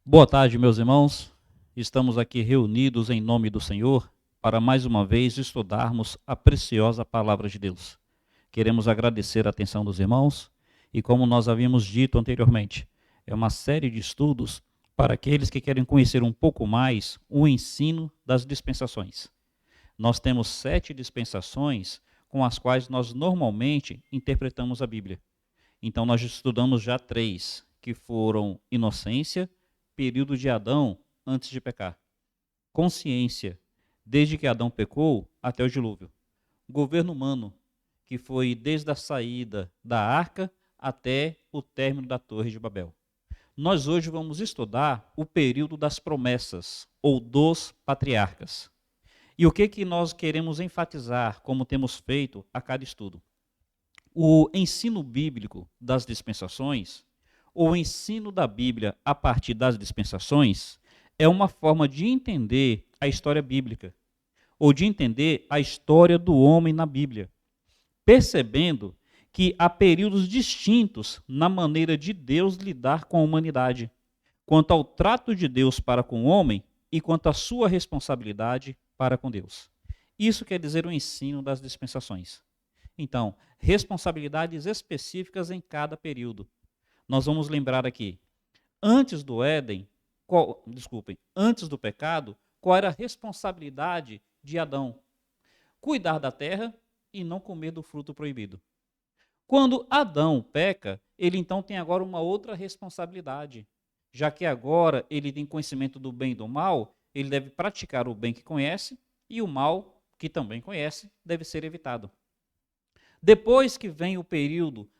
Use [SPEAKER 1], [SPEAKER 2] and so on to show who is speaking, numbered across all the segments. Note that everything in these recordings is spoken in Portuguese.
[SPEAKER 1] Boa tarde, meus irmãos. Estamos aqui reunidos em nome do Senhor para mais uma vez estudarmos a preciosa palavra de Deus. Queremos agradecer a atenção dos irmãos e, como nós havíamos dito anteriormente, é uma série de estudos para aqueles que querem conhecer um pouco mais o ensino das dispensações. Nós temos 7 dispensações com as quais nós normalmente interpretamos a Bíblia. Então nós estudamos já 3, que foram inocência, período de Adão antes de pecar, consciência, desde que Adão pecou até o dilúvio, governo humano, que foi desde a saída da arca até o término da Torre de Babel. Nós hoje vamos estudar o período das promessas, ou dos patriarcas. E o que nós queremos enfatizar, como temos feito a cada estudo? O ensino bíblico das dispensações, ou o ensino da Bíblia a partir das dispensações, é uma forma de entender a história bíblica, ou de entender a história do homem na Bíblia, percebendo que há períodos distintos na maneira de Deus lidar com a humanidade, quanto ao trato de Deus para com o homem e quanto à sua responsabilidade para com Deus. Isso quer dizer o ensino das dispensações. Então, responsabilidades específicas em cada período. Nós vamos lembrar aqui, antes do pecado, qual era a responsabilidade de Adão? Cuidar da terra e não comer do fruto proibido. Quando Adão peca, ele então tem agora uma outra responsabilidade. Já que agora ele tem conhecimento do bem e do mal, ele deve praticar o bem que conhece e o mal, que também conhece, deve ser evitado. Depois que vem o período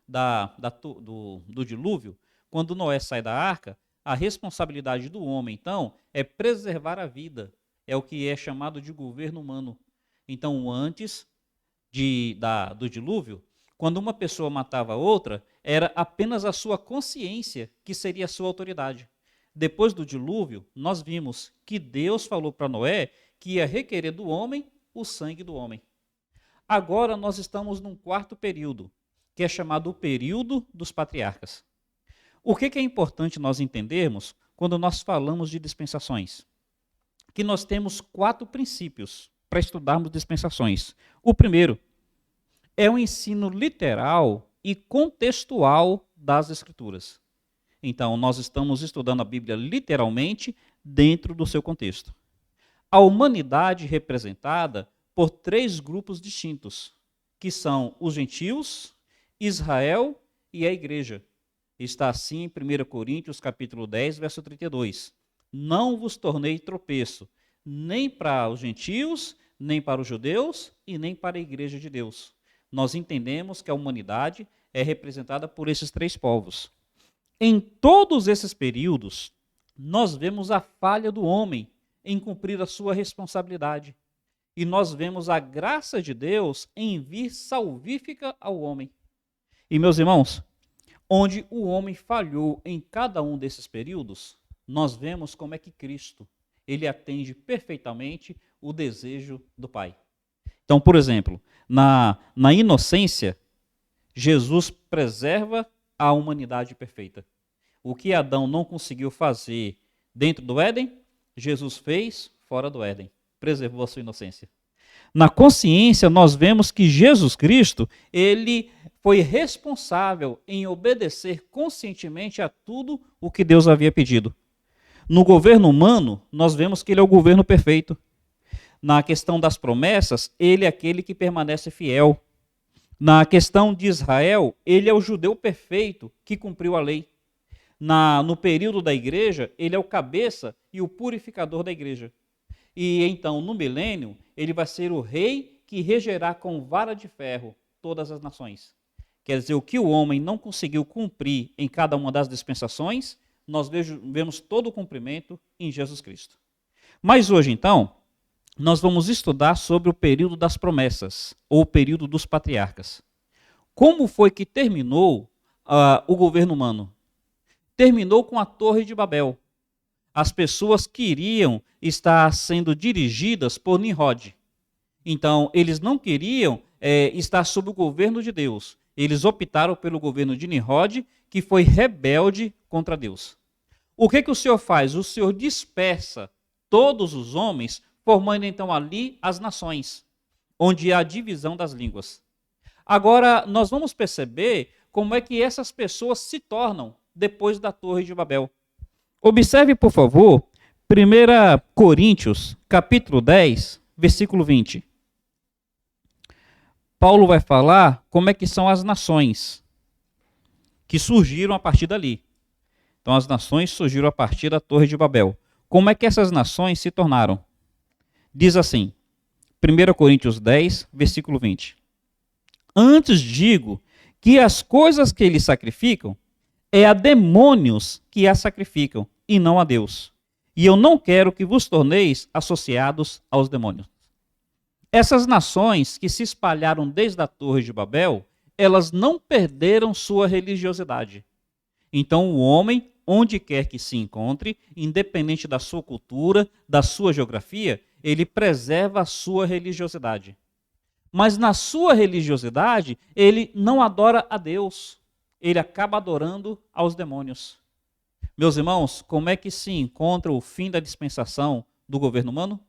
[SPEAKER 1] do dilúvio, quando Noé sai da arca, a responsabilidade do homem, então, é preservar a vida. É o que é chamado de governo humano. Então, antes do dilúvio, quando uma pessoa matava a outra, era apenas a sua consciência que seria a sua autoridade. Depois do dilúvio, nós vimos que Deus falou para Noé que ia requerer do homem o sangue do homem. Agora nós estamos num quarto período, que é chamado o período dos patriarcas. O que é importante nós entendermos quando nós falamos de dispensações? Que nós temos 4 princípios para estudarmos dispensações. O primeiro é o ensino literal e contextual das Escrituras. Então, nós estamos estudando a Bíblia literalmente dentro do seu contexto. A humanidade representada por 3 grupos distintos, que são os gentios, Israel e a igreja. Está assim em 1 Coríntios capítulo 10, verso 32. Não vos tornei tropeço, nem para os gentios, nem para os judeus e nem para a igreja de Deus. Nós entendemos que a humanidade é representada por esses 3 povos. Em todos esses períodos, nós vemos a falha do homem em cumprir a sua responsabilidade. E nós vemos a graça de Deus em vir salvífica ao homem. E, meus irmãos, onde o homem falhou em cada um desses períodos, nós vemos como é que Cristo, ele atende perfeitamente o desejo do Pai. Então, por exemplo, na inocência, Jesus preserva a humanidade perfeita. O que Adão não conseguiu fazer dentro do Éden, Jesus fez fora do Éden. Preservou a sua inocência. Na consciência, nós vemos que Jesus Cristo, ele foi responsável em obedecer conscientemente a tudo o que Deus havia pedido. No governo humano, nós vemos que ele é o governo perfeito. Na questão das promessas, ele é aquele que permanece fiel. Na questão de Israel, ele é o judeu perfeito que cumpriu a lei. No período da igreja, ele é o cabeça e o purificador da igreja. E então, no milênio, ele vai ser o rei que regerá com vara de ferro todas as nações. Quer dizer, o que o homem não conseguiu cumprir em cada uma das dispensações, nós vemos todo o cumprimento em Jesus Cristo. Mas hoje, então, nós vamos estudar sobre o período das promessas, ou o período dos patriarcas. Como foi que terminou o governo humano? Terminou com a Torre de Babel. As pessoas queriam estar sendo dirigidas por Nimrod. Então, eles não queriam estar sob o governo de Deus. Eles optaram pelo governo de Nimrod, que foi rebelde contra Deus. O que o Senhor faz? O Senhor dispersa todos os homens, formando então ali as nações, onde há a divisão das línguas. Agora, nós vamos perceber como é que essas pessoas se tornam depois da Torre de Babel. Observe, por favor, 1 Coríntios, capítulo 10, versículo 20. Paulo vai falar como é que são as nações que surgiram a partir dali. Então, as nações surgiram a partir da Torre de Babel. Como é que essas nações se tornaram? Diz assim, 1 Coríntios 10, versículo 20. Antes digo que as coisas que eles sacrificam é a demônios que as sacrificam, e não a Deus. E eu não quero que vos torneis associados aos demônios. Essas nações que se espalharam desde a Torre de Babel, elas não perderam sua religiosidade. Então o homem, onde quer que se encontre, independente da sua cultura, da sua geografia, ele preserva a sua religiosidade. Mas na sua religiosidade, ele não adora a Deus, ele acaba adorando aos demônios. Meus irmãos, como é que se encontra o fim da dispensação do governo humano?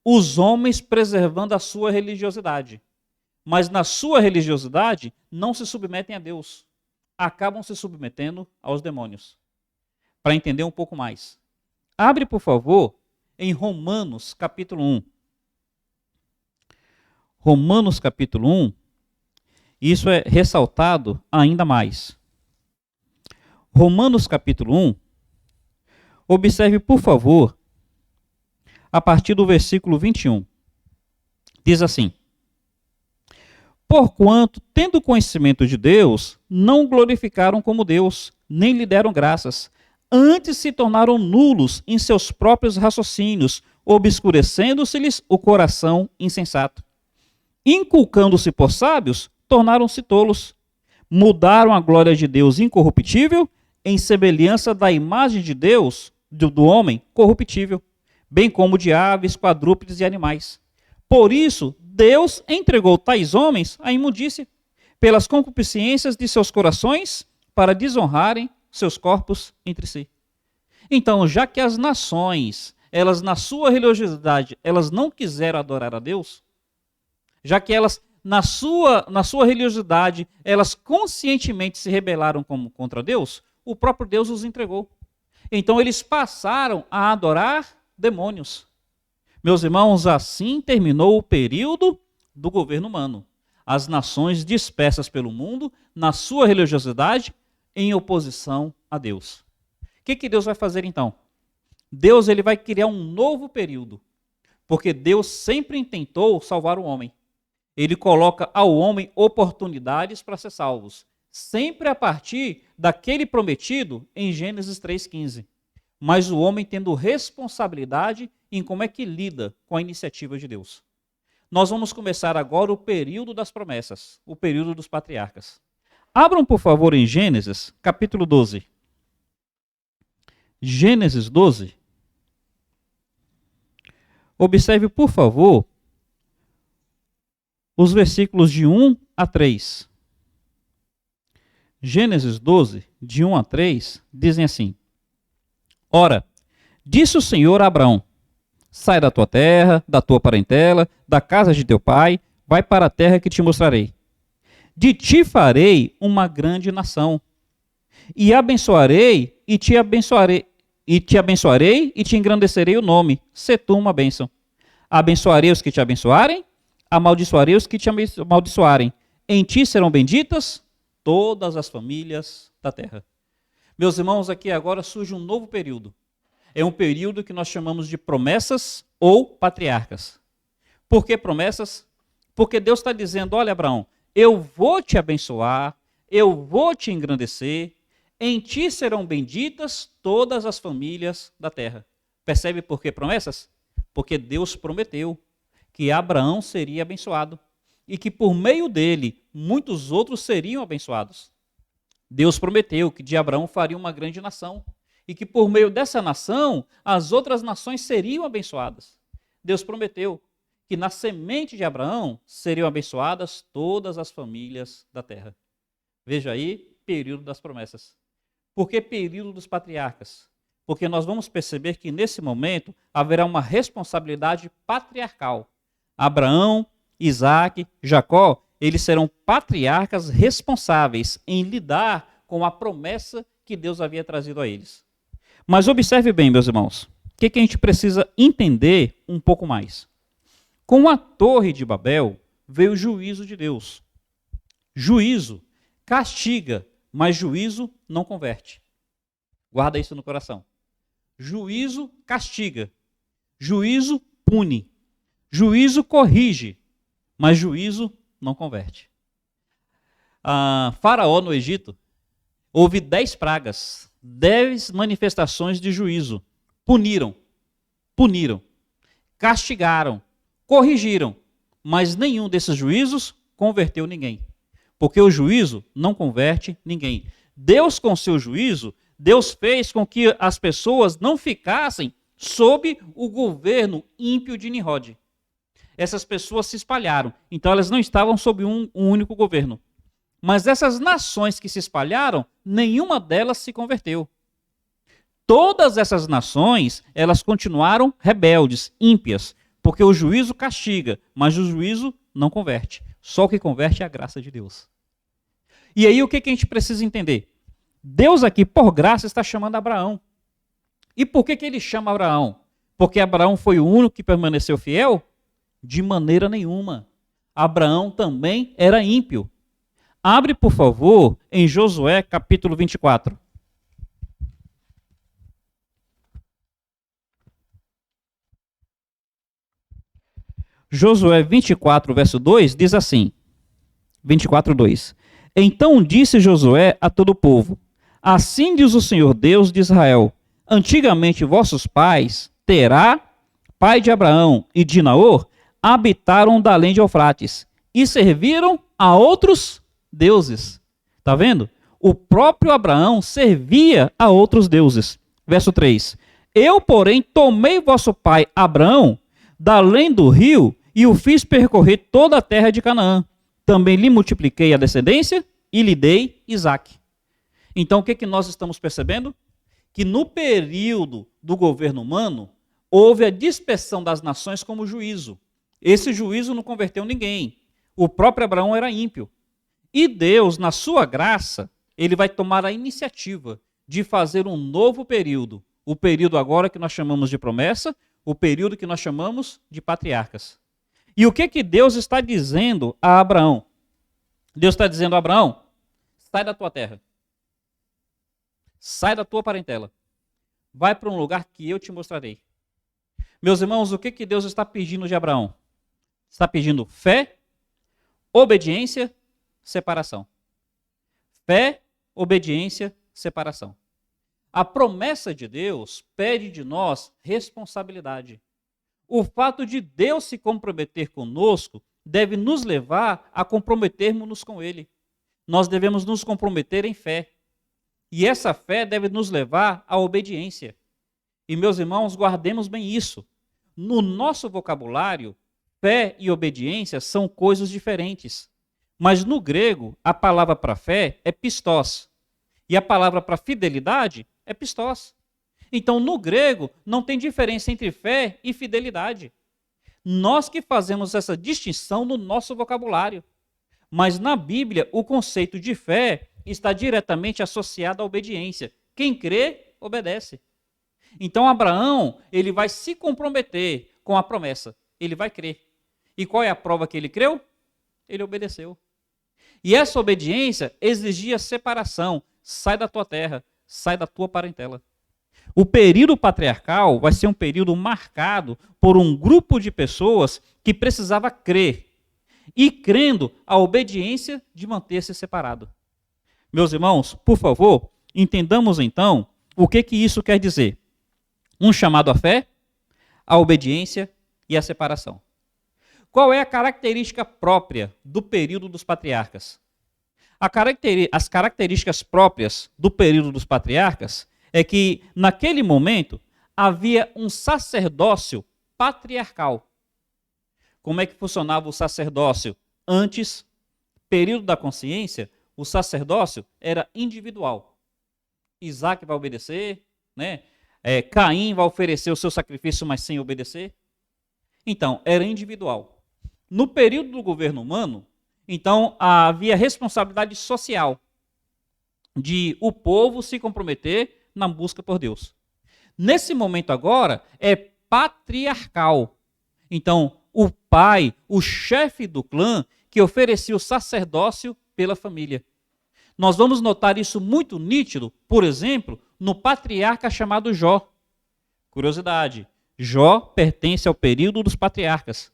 [SPEAKER 1] Os homens preservando a sua religiosidade. Mas na sua religiosidade, não se submetem a Deus. Acabam se submetendo aos demônios. Para entender um pouco mais. Abre, por favor, em Romanos, capítulo 1. Romanos, capítulo 1. Isso é ressaltado ainda mais. Romanos, capítulo 1. Observe, por favor, a partir do versículo 21. Diz assim: porquanto, tendo conhecimento de Deus, não glorificaram como Deus, nem lhe deram graças. Antes se tornaram nulos em seus próprios raciocínios, obscurecendo-se-lhes o coração insensato. Inculcando-se por sábios, tornaram-se tolos. Mudaram a glória de Deus incorruptível em semelhança da imagem de Deus, do homem, corruptível, bem como de aves, quadrúpedes e animais. Por isso, Deus entregou tais homens à imundície, pelas concupiscências de seus corações, para desonrarem seus corpos entre si. Então, já que as nações, elas na sua religiosidade, elas não quiseram adorar a Deus, já que elas na sua religiosidade, elas conscientemente se rebelaram contra Deus, o próprio Deus os entregou. Então, eles passaram a adorar demônios. Meus irmãos, assim terminou o período do governo humano. As nações dispersas pelo mundo, na sua religiosidade, em oposição a Deus. O que Deus vai fazer então? Deus ele vai criar um novo período, porque Deus sempre tentou salvar o homem. Ele coloca ao homem oportunidades para ser salvos, sempre a partir daquele prometido em Gênesis 3,15. Mas o homem tendo responsabilidade em como é que lida com a iniciativa de Deus. Nós vamos começar agora o período das promessas, o período dos patriarcas. Abram, por favor, em Gênesis, capítulo 12. Gênesis 12. Observe, por favor, os versículos de 1 a 3. Gênesis 12, de 1 a 3, dizem assim: ora, disse o Senhor a Abraão: sai da tua terra, da tua parentela, da casa de teu pai, vai para a terra que te mostrarei. De ti farei uma grande nação, e abençoarei e te abençoarei, e te engrandecerei o nome, se tu uma bênção. Abençoarei os que te abençoarem, amaldiçoarei os que te amaldiçoarem. Em ti serão benditas todas as famílias da terra. Meus irmãos, aqui agora surge um novo período. É um período que nós chamamos de promessas ou patriarcas. Por que promessas? Porque Deus está dizendo: olha, Abraão, eu vou te abençoar, eu vou te engrandecer, em ti serão benditas todas as famílias da terra. Percebe por que promessas? Porque Deus prometeu que Abraão seria abençoado e que por meio dele muitos outros seriam abençoados. Deus prometeu que de Abraão faria uma grande nação e que por meio dessa nação as outras nações seriam abençoadas. Deus prometeu que na semente de Abraão seriam abençoadas todas as famílias da terra. Veja aí, período das promessas. Por que período dos patriarcas? porque nós vamos perceber que nesse momento haverá uma responsabilidade patriarcal. Abraão, Isaac, Jacó, eles serão patriarcas responsáveis em lidar com a promessa que Deus havia trazido a eles. Mas observe bem, meus irmãos, o que a gente precisa entender um pouco mais. Com a Torre de Babel veio o juízo de Deus. Juízo castiga, mas juízo não converte. Guarda isso no coração. Juízo castiga, juízo pune, juízo corrige, mas juízo não converte. Faraó no Egito, houve 10 pragas, 10 manifestações de juízo. Puniram, castigaram, corrigiram, mas nenhum desses juízos converteu ninguém. Porque o juízo não converte ninguém. Deus, com seu juízo, Deus fez com que as pessoas não ficassem sob o governo ímpio de Nimrod. Essas pessoas se espalharam, então elas não estavam sob um único governo. Mas essas nações que se espalharam, nenhuma delas se converteu. Todas essas nações, elas continuaram rebeldes, ímpias, porque o juízo castiga, mas o juízo não converte. Só o que converte é a graça de Deus. E aí o que a gente precisa entender? Deus aqui, por graça, está chamando Abraão. E por que ele chama Abraão? Porque Abraão foi o único que permaneceu fiel? De maneira nenhuma. Abraão também era ímpio. Abre, por favor, em Josué capítulo 24. Josué 24, verso 2, diz assim, 24, 2. Então disse Josué a todo o povo, assim diz o Senhor Deus de Israel, antigamente vossos pais, Terá, pai de Abraão, e de Naor, habitaram da além de Eufrates, e serviram a outros deuses. Está vendo? O próprio Abraão servia a outros deuses. Verso 3. Eu, porém, tomei vosso pai Abraão da além do rio e o fiz percorrer toda a terra de Canaã. Também lhe multipliquei a descendência e lhe dei Isaque. Então, o que nós estamos percebendo? Que no período do governo humano, houve a dispersão das nações como juízo. Esse juízo não converteu ninguém. O próprio Abraão era ímpio. E Deus, na sua graça, ele vai tomar a iniciativa de fazer um novo período. O período agora que nós chamamos de promessa, o período que nós chamamos de patriarcas. E o que Deus está dizendo a Abraão? Deus está dizendo a Abraão, sai da tua terra. Sai da tua parentela. Vai para um lugar que eu te mostrarei. Meus irmãos, o que Deus está pedindo de Abraão? Está pedindo fé, obediência, separação. Fé, obediência, separação. A promessa de Deus pede de nós responsabilidade. O fato de Deus se comprometer conosco deve nos levar a comprometermos-nos com Ele. Nós devemos nos comprometer em fé. E essa fé deve nos levar à obediência. E, meus irmãos, guardemos bem isso. No nosso vocabulário, fé e obediência são coisas diferentes. Mas no grego, a palavra para fé é pistós. E a palavra para fidelidade é pistós. Então, no grego, não tem diferença entre fé e fidelidade. Nós que fazemos essa distinção no nosso vocabulário. Mas na Bíblia, o conceito de fé está diretamente associado à obediência. Quem crê, obedece. Então, Abraão, ele vai se comprometer com a promessa. Ele vai crer. E qual é a prova que ele creu? Ele obedeceu. E essa obediência exigia separação. Sai da tua terra, sai da tua parentela. O período patriarcal vai ser um período marcado por um grupo de pessoas que precisava crer. E crendo, a obediência de manter-se separado. Meus irmãos, por favor, entendamos então o que isso quer dizer. Um chamado à fé, a obediência e a separação. Qual é a característica própria do período dos patriarcas? As características próprias do período dos patriarcas é que, naquele momento, havia um sacerdócio patriarcal. Como é que funcionava o sacerdócio? Antes, período da consciência, o sacerdócio era individual. Isaac vai obedecer, né? Caim vai oferecer o seu sacrifício, mas sem obedecer? Então, era individual. No período do governo humano, então, havia responsabilidade social de o povo se comprometer na busca por Deus. Nesse momento agora, é patriarcal. Então, o pai, o chefe do clã, que oferecia o sacerdócio pela família. Nós vamos notar isso muito nítido, por exemplo, no patriarca chamado Jó. Curiosidade, Jó pertence ao período dos patriarcas.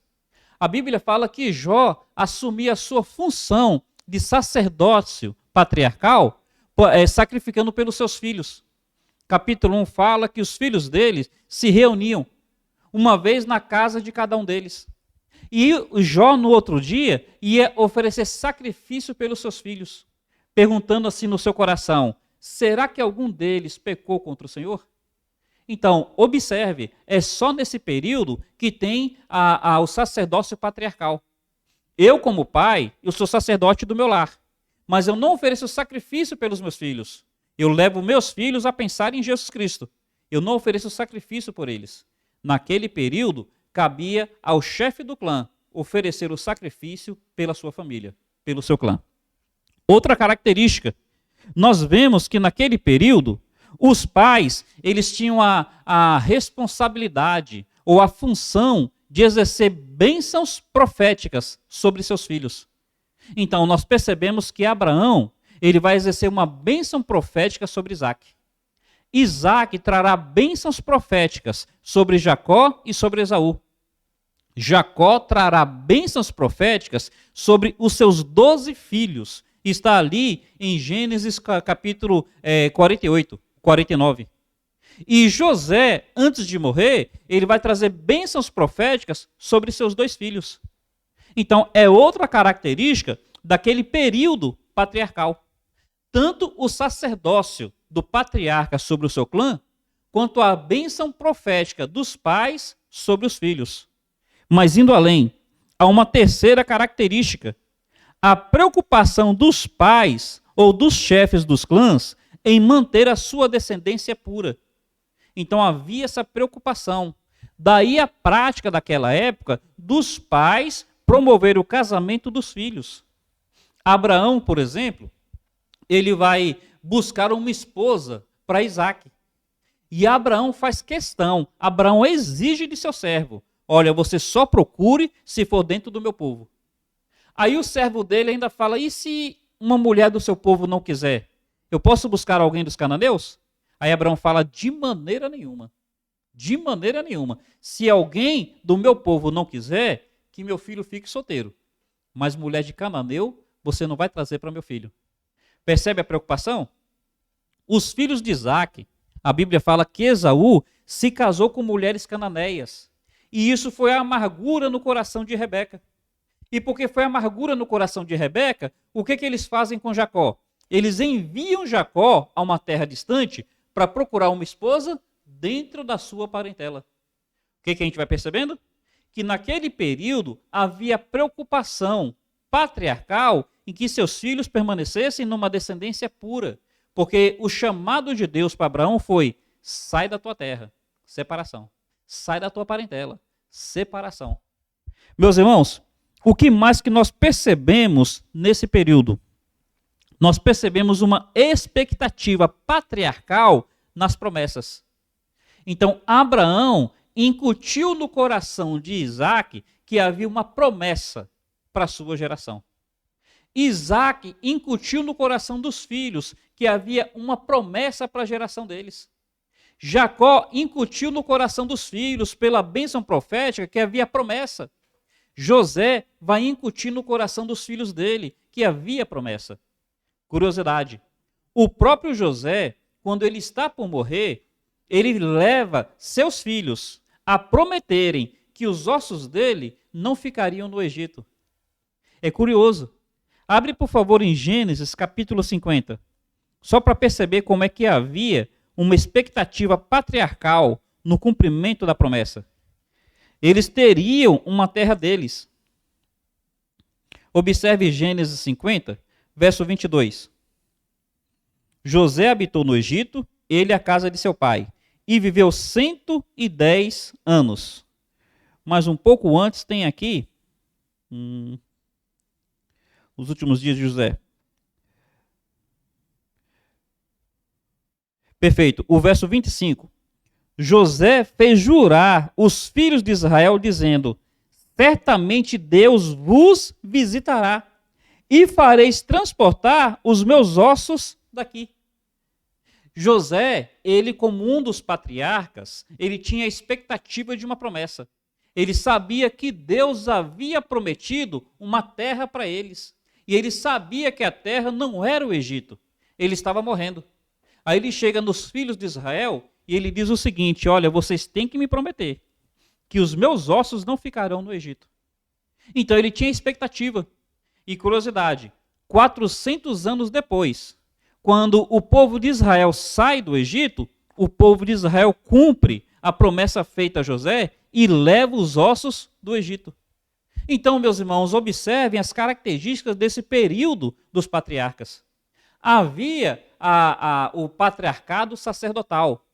[SPEAKER 1] A Bíblia fala que Jó assumia a sua função de sacerdócio patriarcal, sacrificando pelos seus filhos. Capítulo 1 fala que os filhos deles se reuniam uma vez na casa de cada um deles. E Jó, no outro dia, ia oferecer sacrifício pelos seus filhos, perguntando assim no seu coração: será que algum deles pecou contra o Senhor? Então, observe, é só nesse período que tem o sacerdócio patriarcal. Eu, como pai, eu sou sacerdote do meu lar, mas eu não ofereço sacrifício pelos meus filhos. Eu levo meus filhos a pensar em Jesus Cristo. Eu não ofereço sacrifício por eles. Naquele período, cabia ao chefe do clã oferecer o sacrifício pela sua família, pelo seu clã. Outra característica, nós vemos que naquele período, os pais, eles tinham a responsabilidade ou a função de exercer bênçãos proféticas sobre seus filhos. Então, nós percebemos que Abraão, ele vai exercer uma bênção profética sobre Isaac. Isaac trará bênçãos proféticas sobre Jacó e sobre Esaú. Jacó trará bênçãos proféticas sobre os seus 12 filhos. Está ali em Gênesis capítulo 48. 49. E José, antes de morrer, ele vai trazer bênçãos proféticas sobre seus 2 filhos. Então, é outra característica daquele período patriarcal. Tanto o sacerdócio do patriarca sobre o seu clã, quanto a bênção profética dos pais sobre os filhos. Mas indo além, há uma terceira característica. A preocupação dos pais ou dos chefes dos clãs em manter a sua descendência pura. Então havia essa preocupação. Daí a prática daquela época dos pais promover o casamento dos filhos. Abraão, por exemplo, ele vai buscar uma esposa para Isaac. E Abraão faz questão, Abraão exige de seu servo: olha, você só procure se for dentro do meu povo. Aí o servo dele ainda fala: e se uma mulher do seu povo não quiser? Eu posso buscar alguém dos cananeus? Aí Abraão fala: de maneira nenhuma. De maneira nenhuma. Se alguém do meu povo não quiser, que meu filho fique solteiro. Mas mulher de cananeu, você não vai trazer para meu filho. Percebe a preocupação? Os filhos de Isaac, a Bíblia fala que Esaú se casou com mulheres cananeias. E isso foi a amargura no coração de Rebeca. E porque foi a amargura no coração de Rebeca, o que eles fazem com Jacó? Eles enviam Jacó a uma terra distante para procurar uma esposa dentro da sua parentela. O que a gente vai percebendo? Que naquele período havia preocupação patriarcal em que seus filhos permanecessem numa descendência pura. Porque o chamado de Deus para Abraão foi: sai da tua terra, separação. Sai da tua parentela, separação. Meus irmãos, o que mais que nós percebemos nesse período? Nós percebemos uma expectativa patriarcal nas promessas. Então, Abraão incutiu no coração de Isaac que havia uma promessa para a sua geração. Isaac incutiu no coração dos filhos que havia uma promessa para a geração deles. Jacó incutiu no coração dos filhos, pela bênção profética, que havia promessa. José vai incutir no coração dos filhos dele que havia promessa. Curiosidade, o próprio José, quando ele está por morrer, ele leva seus filhos a prometerem que os ossos dele não ficariam no Egito. É curioso. Abre, por favor, em Gênesis, capítulo 50, só para perceber como é que havia uma expectativa patriarcal no cumprimento da promessa. Eles teriam uma terra deles. Observe Gênesis 50, verso 22. José habitou no Egito, ele e a casa de seu pai, e viveu 110 anos. Mas um pouco antes tem aqui os últimos dias de José. Perfeito. O verso 25. José fez jurar os filhos de Israel, dizendo: certamente Deus vos visitará, e fareis transportar os meus ossos daqui. José, ele como um dos patriarcas, ele tinha a expectativa de uma promessa. Ele sabia que Deus havia prometido uma terra para eles. E ele sabia que a terra não era o Egito. Ele estava morrendo. Aí ele chega nos filhos de Israel e ele diz o seguinte: olha, vocês têm que me prometer que os meus ossos não ficarão no Egito. Então ele tinha expectativa. E curiosidade, 400 anos depois, quando o povo de Israel sai do Egito, o povo de Israel cumpre a promessa feita a José e leva os ossos do Egito. Então, meus irmãos, observem as características desse período dos patriarcas. Havia o patriarcado sacerdotal,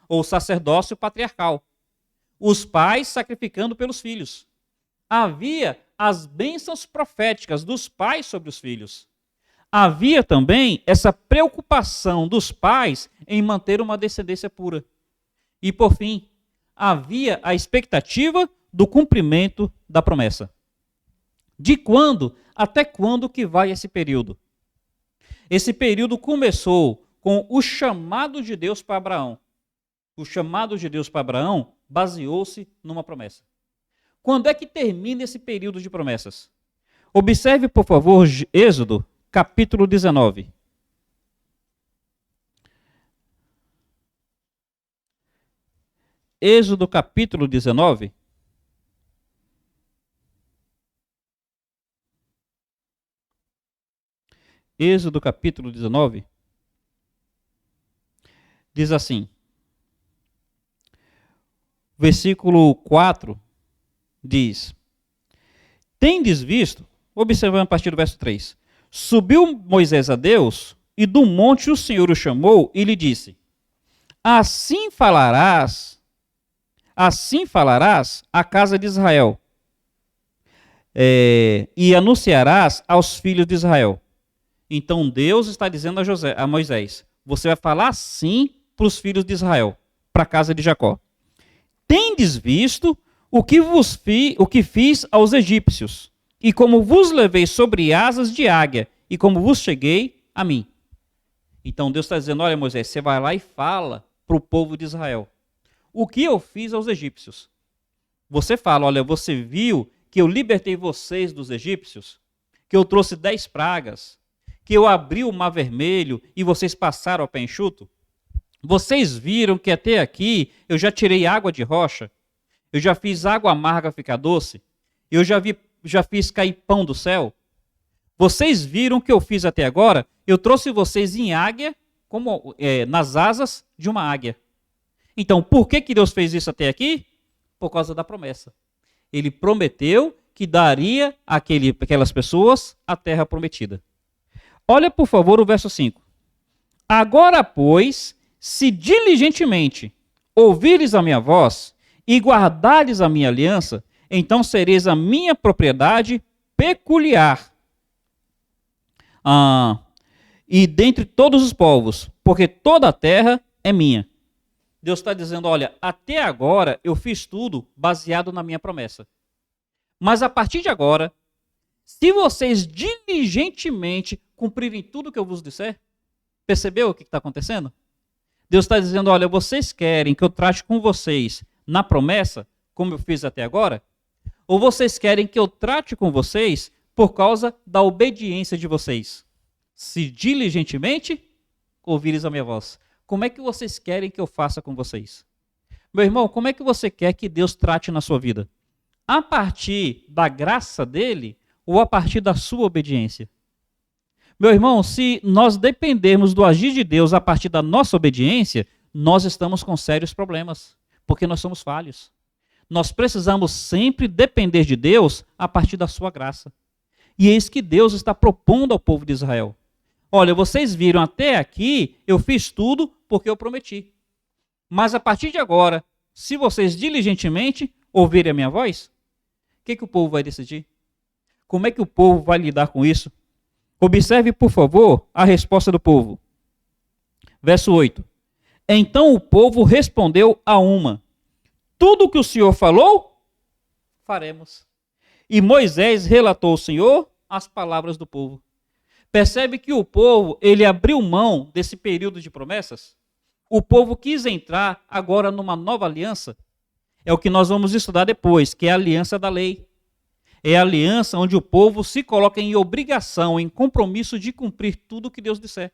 [SPEAKER 1] ou sacerdócio patriarcal. Os pais sacrificando pelos filhos. Havia as bênçãos proféticas dos pais sobre os filhos. Havia também essa preocupação dos pais em manter uma descendência pura. E, por fim, havia a expectativa do cumprimento da promessa. De quando até quando que vai esse período? Esse período começou com o chamado de Deus para Abraão. O chamado de Deus para Abraão baseou-se numa promessa. Quando é que termina esse período de promessas? Observe, por favor, Êxodo, capítulo 19. Êxodo, capítulo 19. Êxodo, capítulo 19. Diz assim. Versículo 4 diz: tendes visto, observando a partir do verso 3, subiu Moisés a Deus, e do monte o Senhor o chamou e lhe disse: assim falarás à casa de Israel, e anunciarás aos filhos de Israel. Então Deus está dizendo a Moisés: você vai falar assim para os filhos de Israel, para a casa de Jacó. Tendes visto o que fiz aos egípcios, e como vos levei sobre asas de águia, e como vos cheguei a mim. Então Deus está dizendo: olha, Moisés, você vai lá e fala para o povo de Israel o que eu fiz aos egípcios. Você fala: olha, você viu que eu libertei vocês dos egípcios, que eu trouxe 10 pragas, que eu abri o mar vermelho e vocês passaram a pé enxuto? Vocês viram que até aqui eu já tirei água de rocha, eu já fiz água amarga ficar doce, eu já fiz cair pão do céu? Vocês viram o que eu fiz até agora? Eu trouxe vocês em águia, nas asas de uma águia. Então, por que Deus fez isso até aqui? Por causa da promessa. Ele prometeu que daria àquelas pessoas a terra prometida. Olha, por favor, o verso 5. Agora, pois, se diligentemente ouvires a minha voz e guardares a minha aliança, então sereis a minha propriedade peculiar. E dentre todos os povos, porque toda a terra é minha. Deus está dizendo: olha, até agora eu fiz tudo baseado na minha promessa. Mas a partir de agora, se vocês diligentemente cumprirem tudo o que eu vos disser, percebeu o que está acontecendo? Deus está dizendo: olha, vocês querem que eu trate com vocês na promessa, como eu fiz até agora? Ou vocês querem que eu trate com vocês por causa da obediência de vocês? Se diligentemente ouvires a minha voz. Como é que vocês querem que eu faça com vocês? Meu irmão, como é que você quer que Deus trate na sua vida? A partir da graça dele ou a partir da sua obediência? Meu irmão, se nós dependermos do agir de Deus a partir da nossa obediência, nós estamos com sérios problemas, porque nós somos falhos. Nós precisamos sempre depender de Deus a partir da sua graça. E eis que Deus está propondo ao povo de Israel: olha, vocês viram até aqui, eu fiz tudo porque eu prometi. Mas a partir de agora, se vocês diligentemente ouvirem a minha voz, o que o povo vai decidir? Como é que o povo vai lidar com isso? Observe, por favor, a resposta do povo. Verso 8. Então o povo respondeu a uma: tudo o que o Senhor falou, faremos. E Moisés relatou ao Senhor as palavras do povo. Percebe que o povo, ele abriu mão desse período de promessas? O povo quis entrar agora numa nova aliança. É o que nós vamos estudar depois, que é a aliança da lei. É a aliança onde o povo se coloca em obrigação, em compromisso de cumprir tudo o que Deus disser.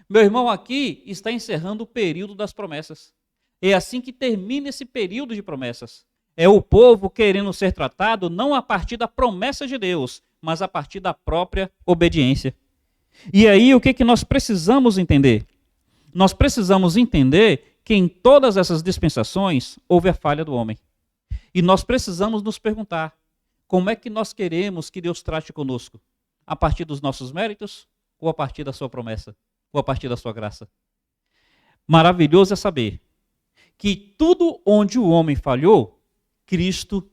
[SPEAKER 1] Meu irmão, aqui está encerrando o período das promessas. É assim que termina esse período de promessas. É o povo querendo ser tratado não a partir da promessa de Deus, mas a partir da própria obediência. E aí, o que nós precisamos entender? Nós precisamos entender que em todas essas dispensações houve a falha do homem. E nós precisamos nos perguntar, como é que nós queremos que Deus trate conosco? A partir dos nossos méritos ou a partir da sua promessa? Ou a partir da sua graça? Maravilhoso é saber que tudo onde o homem falhou, Cristo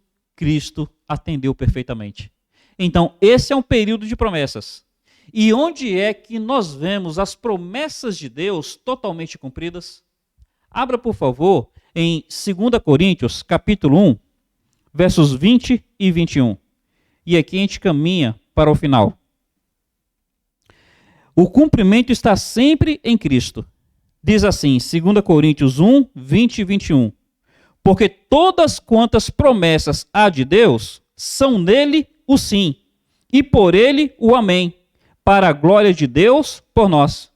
[SPEAKER 1] atendeu perfeitamente. Então, esse é um período de promessas. E onde é que nós vemos as promessas de Deus totalmente cumpridas? Abra, por favor, em 2 Coríntios, capítulo 1, versos 20 e 21. E aqui a gente caminha para o final. O cumprimento está sempre em Cristo. Diz assim, 2 Coríntios 1, 20 e 21. Porque todas quantas promessas há de Deus, são nele o sim, e por ele o amém, para a glória de Deus por nós.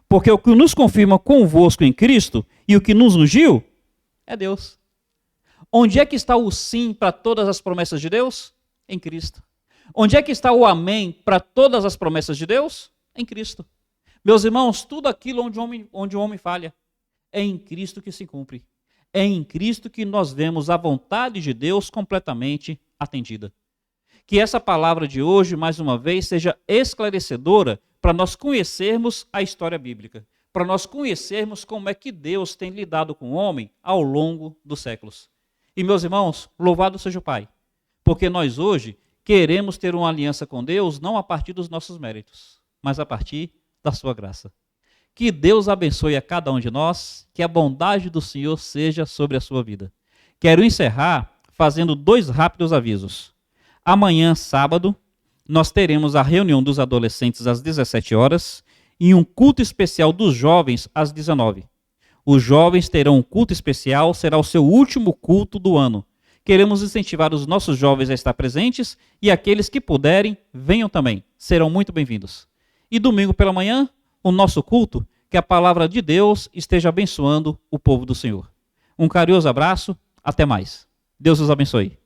[SPEAKER 1] Porque o que nos confirma convosco em Cristo e o que nos ungiu é Deus. Onde é que está o sim para todas as promessas de Deus? Em Cristo. Onde é que está o amém para todas as promessas de Deus? Em Cristo. Meus irmãos, tudo aquilo onde o homem falha, é em Cristo que se cumpre. É em Cristo que nós vemos a vontade de Deus completamente atendida. Que essa palavra de hoje, mais uma vez, seja esclarecedora para nós conhecermos a história bíblica, para nós conhecermos como é que Deus tem lidado com o homem ao longo dos séculos. E, meus irmãos, louvado seja o Pai, porque nós hoje queremos ter uma aliança com Deus não a partir dos nossos méritos, mas a partir da sua graça. Que Deus abençoe a cada um de nós, que a bondade do Senhor seja sobre a sua vida. Quero encerrar fazendo 2 rápidos avisos. Amanhã, sábado, nós teremos a reunião dos adolescentes às 17 horas e um culto especial dos jovens às 19. Os jovens terão um culto especial, será o seu último culto do ano. Queremos incentivar os nossos jovens a estar presentes e aqueles que puderem, venham também. Serão muito bem-vindos. E domingo pela manhã, o nosso culto, que a palavra de Deus esteja abençoando o povo do Senhor. Um carinhoso abraço, até mais. Deus os abençoe.